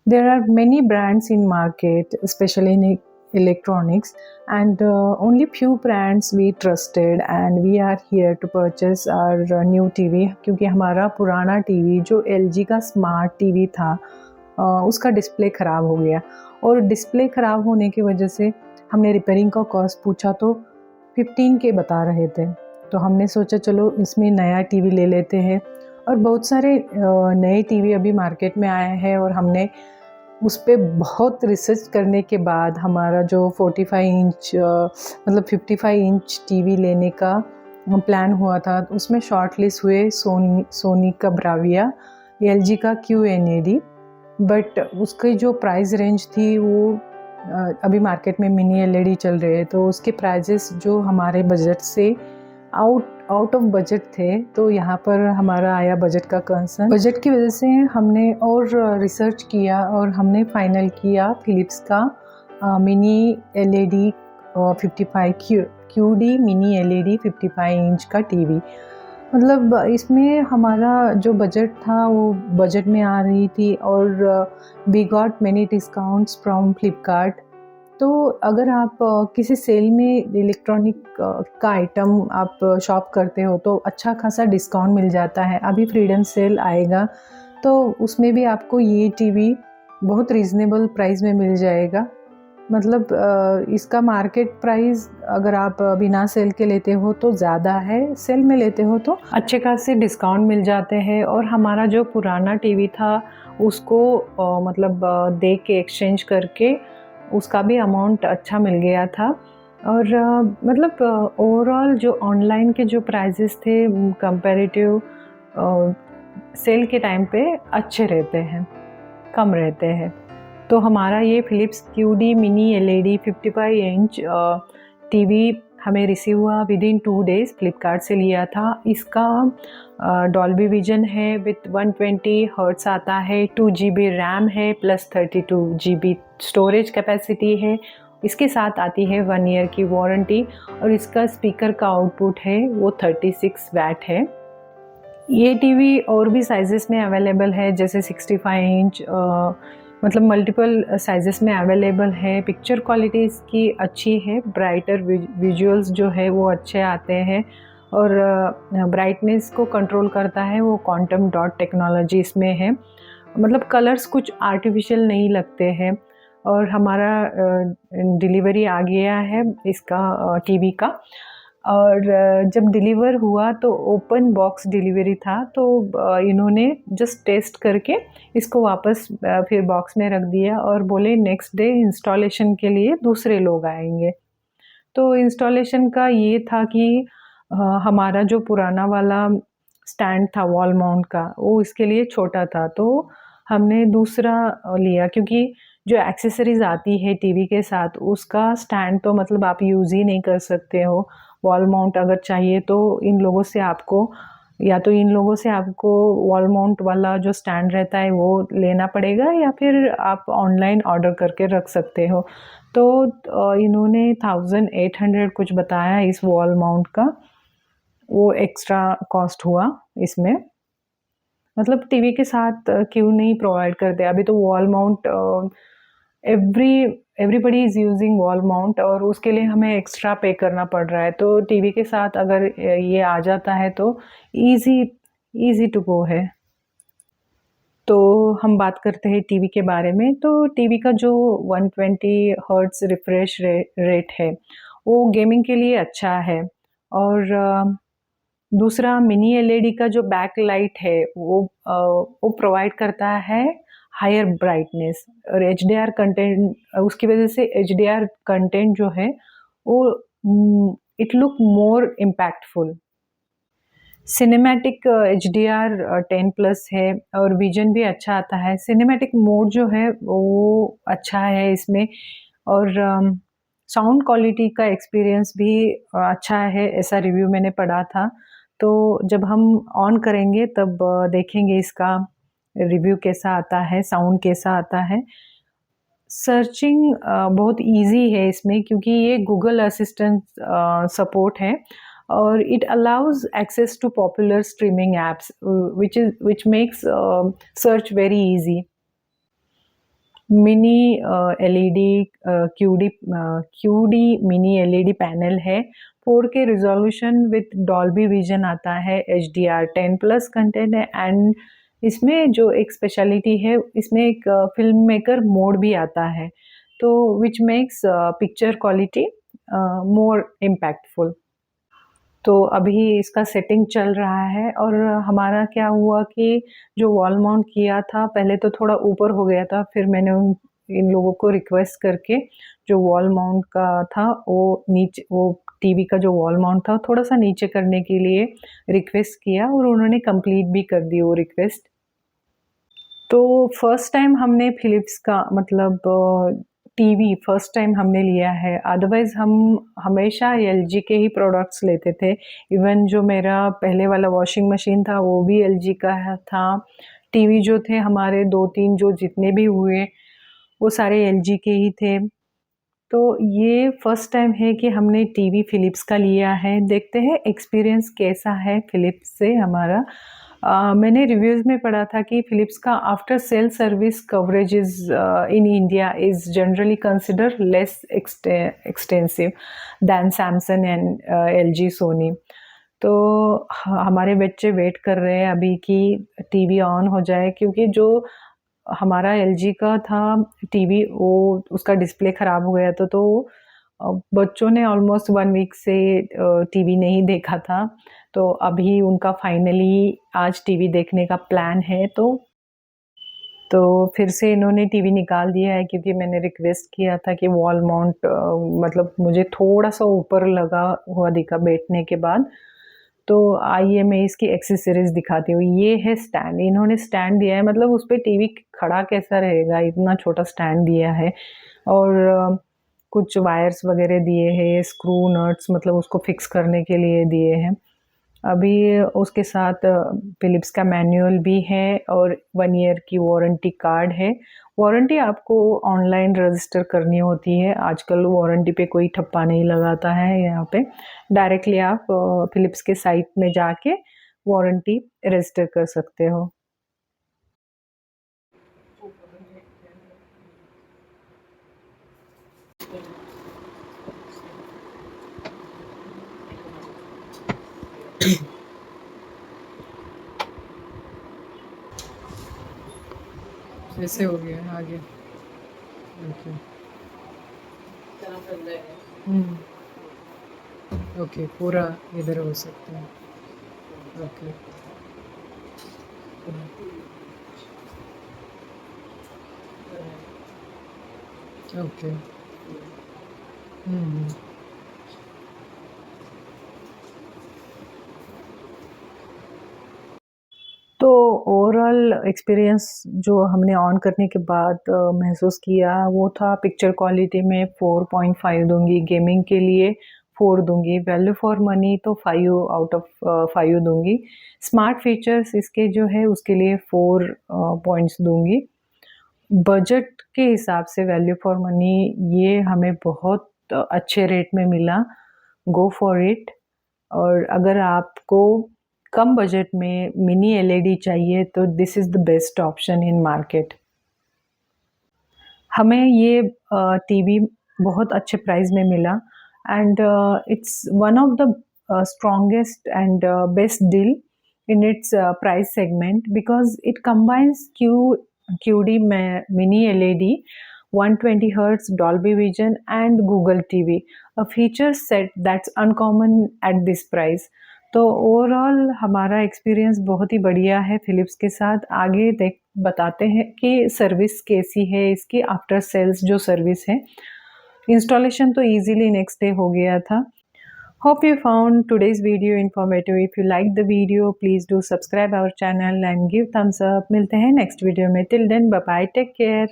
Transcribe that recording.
There are many brands in market, especially in electronics, and only few brands we trusted, and we are here to purchase our new TV क्योंकि हमारा पुराना TV जो LG का smart TV था उसका display ख़राब हो गया और डिस्प्ले ख़राब होने की वजह से हमने रिपेयरिंग का कॉस्ट पूछा तो 15K बता रहे थे। तो हमने सोचा चलो इसमें नया टीवी ले लेते हैं और बहुत सारे नए टीवी अभी मार्केट में आए हैं और हमने उस पे बहुत रिसर्च करने के बाद हमारा जो 45 इंच मतलब 55 इंच टीवी लेने का प्लान हुआ था उसमें शॉर्ट लिस्ट हुए सोनी का ब्राविया, LG का QNED, बट उसकी जो प्राइस रेंज थी वो अभी मार्केट में मिनी LED चल रहे हैं तो उसके प्राइजेस जो हमारे बजट से आउट ऑफ बजट थे। तो यहाँ पर हमारा आया बजट का कंसर्न। बजट की वजह से हमने और रिसर्च किया और हमने फाइनल किया फिलिप्स का mini LED 55 QD mini LED 55 inch का टीवी। मतलब इसमें हमारा जो बजट था वो बजट में आ रही थी और we got many discounts from Flipkart. तो अगर आप किसी सेल में इलेक्ट्रॉनिक का आइटम आप शॉप करते हो तो अच्छा खासा डिस्काउंट मिल जाता है। अभी फ्रीडम सेल आएगा तो उसमें भी आपको ये टीवी बहुत रीज़नेबल प्राइस में मिल जाएगा। मतलब इसका मार्केट प्राइस अगर आप बिना सेल के लेते हो तो ज़्यादा है, सेल में लेते हो तो अच्छे खासे डिस्काउंट मिल जाते हैं। और हमारा जो पुराना टीवी था उसको मतलब दे के एक्सचेंज करके उसका भी अमाउंट अच्छा मिल गया था। और मतलब ओवरऑल जो ऑनलाइन के जो प्राइजेस थे कंपैरेटिव सेल के टाइम पे अच्छे रहते हैं, कम रहते हैं। तो हमारा ये Philips QD mini LED 55 inch TV हमें रिसीव हुआ विद इन 2 डेज़, फ्लिपकार्ट से लिया था। इसका डॉल्बी विजन है विथ 120 हर्ट्स आता है, 2 GB रैम है प्लस 32 GB स्टोरेज कैपेसिटी है। इसके साथ आती है 1 ईयर की वारंटी और इसका स्पीकर का आउटपुट है वो 36 वैट है। ये टीवी और भी साइजेस में अवेलेबल है जैसे 65 इंच मतलब मल्टीपल साइजेस में अवेलेबल है। पिक्चर क्वालिटी इसकी अच्छी है, ब्राइटर विजुअल्स जो है वो अच्छे आते हैं और ब्राइटनेस को कंट्रोल करता है वो क्वांटम डॉट टेक्नोलॉजी इसमें है। मतलब कलर्स कुछ आर्टिफिशियल नहीं लगते हैं। और हमारा डिलीवरी आ गया है इसका टीवी का। और जब डिलीवर हुआ तो ओपन बॉक्स डिलीवरी था तो इन्होंने जस्ट टेस्ट करके इसको वापस फिर बॉक्स में रख दिया और बोले नेक्स्ट डे इंस्टॉलेशन के लिए दूसरे लोग आएंगे। तो इंस्टॉलेशन का ये था कि हमारा जो पुराना वाला स्टैंड था वॉल माउंट का वो इसके लिए छोटा था तो हमने दूसरा लिया क्योंकि जो एक्सेसरीज आती है टीवी के साथ उसका स्टैंड तो मतलब आप यूज़ ही नहीं कर सकते हो। वॉल माउंट अगर चाहिए तो इन लोगों से आपको वॉल माउंट वाला जो स्टैंड रहता है वो लेना पड़ेगा या फिर आप ऑनलाइन ऑर्डर करके रख सकते हो। तो इन्होंने 1800 कुछ बताया इस वॉल माउंट का, वो एक्स्ट्रा कॉस्ट हुआ इसमें। मतलब टीवी के साथ क्यों नहीं प्रोवाइड करते? अभी तो wall mount everybody is using wall mount और उसके लिए हमें एक्स्ट्रा पे करना पड़ रहा है। तो टीवी के साथ अगर ये आ जाता है तो इजी टू गो है। तो हम बात करते हैं टीवी के बारे में। तो टीवी का जो 120 हर्ट्ज रिफ्रेश रेट है वो गेमिंग के लिए अच्छा है। और दूसरा मिनी LED का जो बैक लाइट है वो प्रोवाइड करता है हायर ब्राइटनेस और HDR कंटेंट, उसकी वजह से HDR कंटेंट जो है वो it look more impactful. Cinematic HDR 10 plus है और विजन भी अच्छा आता है। सिनेमैटिक मोड जो है वो अच्छा है इसमें और साउंड क्वालिटी का एक्सपीरियंस भी अच्छा है, ऐसा रिव्यू मैंने पढ़ा था। तो जब हम ऑन करेंगे तब देखेंगे इसका रिव्यू कैसा आता है, साउंड कैसा आता है। सर्चिंग बहुत इजी है इसमें क्योंकि ये गूगल असिस्टेंट सपोर्ट है और it allows access to popular streaming apps which makes search very easy. Mini LED QD mini LED panel है। 4K resolution with Dolby vision आता है, HDR10+ कंटेंट है एंड इसमें जो एक स्पेशलिटी है, इसमें एक फिल्म मेकर मोड भी आता है, तो which makes picture quality more impactful. तो अभी इसका सेटिंग चल रहा है और हमारा क्या हुआ कि जो वॉल माउंट किया था पहले तो थोड़ा ऊपर हो गया था, फिर मैंने इन लोगों को रिक्वेस्ट करके जो वॉल माउंट का था वो टीवी का जो वॉल माउंट था थोड़ा सा नीचे करने के लिए रिक्वेस्ट किया और उन्होंने कंप्लीट भी कर दी वो रिक्वेस्ट। तो फर्स्ट टाइम हमने फिलिप्स का मतलब टीवी फर्स्ट टाइम हमने लिया है, अदरवाइज़ हम हमेशा एलजी के ही प्रोडक्ट्स लेते थे। इवन जो मेरा पहले वाला वॉशिंग मशीन था वो भी एलजी का था। टीवी जो थे हमारे 2-3 जो जितने भी हुए वो सारे एलजी के ही थे। तो ये फर्स्ट टाइम है कि हमने टीवी फिलिप्स का लिया है। देखते हैं एक्सपीरियंस कैसा है फिलिप्स से हमारा। मैंने रिव्यूज़ में पढ़ा था कि फिलिप्स का after sale service coverage is in India is generally consider less extensive than Samsung and LG Sony. तो हमारे बच्चे वेट कर रहे हैं अभी कि टीवी ऑन हो जाए, क्योंकि जो हमारा एलजी का था टीवी वो उसका डिस्प्ले ख़राब हो गया था, तो बच्चों ने ऑलमोस्ट 1 वीक से टीवी नहीं देखा था। तो अभी उनका फाइनली आज टीवी देखने का प्लान है, तो फिर से इन्होंने टीवी निकाल दिया है, क्योंकि मैंने रिक्वेस्ट किया था कि वॉल माउंट मतलब मुझे थोड़ा-सा ऊपर लगा हुआ दिखा बैठने के बाद। तो आइए मैं इसकी एक्सेसरीज़ दिखाती हूँ। ये है स्टैंड, इन्होंने स्टैंड दिया है, मतलब उस पे टीवी खड़ा कैसा रहेगा, इतना छोटा स्टैंड दिया है और कुछ वायर्स वगैरह दिए हैं, स्क्रू नट्स मतलब उसको फिक्स करने के लिए दिए हैं। अभी उसके साथ फिलिप्स का मैनुअल भी है और 1 ईयर की वारंटी कार्ड है। वारंटी आपको ऑनलाइन रजिस्टर करनी होती है, आजकल वारंटी पे कोई ठप्पा नहीं लगाता है यहाँ पे। डायरेक्टली आप फिलिप्स के साइट में जाके वारंटी रजिस्टर कर सकते हो। ऐसे हो गया आगे। ओके। ओके, पूरा इधर हो सकता है। ओके। ओके। हम्म। तो ओवरऑल एक्सपीरियंस जो हमने ऑन करने के बाद महसूस किया वो था, पिक्चर क्वालिटी में 4.5 दूंगी, गेमिंग के लिए 4 दूंगी, वैल्यू फॉर मनी तो 5 आउट ऑफ 5 दूंगी। स्मार्ट फीचर्स इसके जो है उसके लिए 4 पॉइंट्स दूंगी। बजट के हिसाब से वैल्यू फॉर मनी ये हमें बहुत अच्छे रेट में मिला, गो फॉर इट। और अगर आपको कम बजट में मिनी एलईडी चाहिए तो this is the best option in market. हमें ये टीवी बहुत अच्छे प्राइस में मिला and it's one of the strongest and best deal in its price segment, because it combines QD mini LED, 120 Hz Dolby Vision and Google TV, a feature set that's uncommon at this price. तो overall हमारा experience बहुत ही बढ़िया है Philips के साथ। आगे बताते हैं कि सर्विस कैसी है इसकी, आफ्टर सेल्स जो सर्विस है। इंस्टॉलेशन तो इजीली नेक्स्ट डे हो गया था। Hope you found today's video informative. If you like the video, please do subscribe our channel and give thumbs up. मिलते हैं next video में. Till then, bye bye. Take care.